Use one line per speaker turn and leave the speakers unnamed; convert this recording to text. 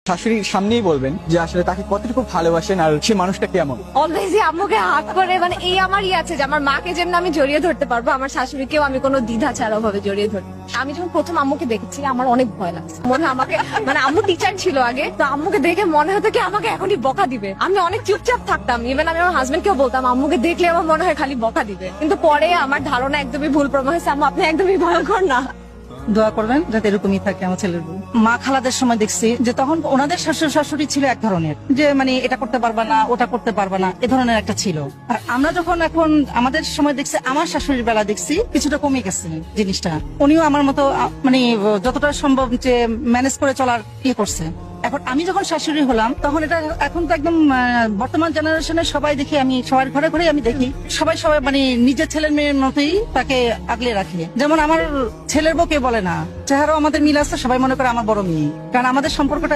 শাশুড়ির সামনেই বলবেন যে আসলে তাকে কতটুকু ভালোবাসেন আর সে মানুষটা কেমন।
অলওয়েজই আম্মুকে হাত করে, মানে এই আমার আছে যে আমার মাকে যেমন আমি জড়িয়ে ধরতে পারবো, আমার শাশুড়িকেও আমি কোনো দ্বিধা ছাড়া ভাবে জড়িয়ে ধরতে। আমি যখন প্রথম আম্মুকে দেখেছি আমার অনেক ভয় লাগছে, মনে হয় আমাকে, মানে আম্মু টিচার ছিল আগে, তো আম্মুকে দেখে মনে হতো কি আমাকে এখনই বকা দিবে। আমি অনেক চুপচাপ থাকতাম, ইভেন আমি আমার হাজবেন্ডকেও বলতাম আম্মুকে দেখলে আমার মনে হয় খালি বকা দিবে। কিন্তু পরে আমার ধারণা একদমই ভুল প্রমাণ হয়েছে, আম্মু আপনি একদমই ভয়ঙ্কর না।
দোয়া করবেন যাতে এরকমই থাকে আমার ছেলের বউ। মা খালাদের সময় দেখছি যে তখন ওনাদের শ্বশুর শাশুড়ি ছিল এক ধরনের, যে মানে এটা করতে পারবা না ওটা করতে পারবা না এ ধরনের একটা ছিল। আর আমরা যখন এখন আমাদের সময় দেখছি, আমার শাশুড়ির বেলা দেখছি কিছুটা কমে গেছে জিনিসটা। উনিও আমার মতো মানে যতটা সম্ভব যে ম্যানেজ করে চলার ইয়ে করছে। এখন আমি যখন শাশুড়ি হলাম তখন এটা এখন তো একদম বর্তমান জেনারেশনের সবাই দেখি, আমি সবার ঘরে ঘরে আমি দেখি সবাই মানে নিজের ছেলের মেয়ের মতোই তাকে আগলে রাখে। যেমন আমার ছেলের বউকে বলে না, চেহারাও আমাদের মিল আছে, সবাই মনে করে আমার বড় মেয়ে, কারণ আমাদের সম্পর্কটা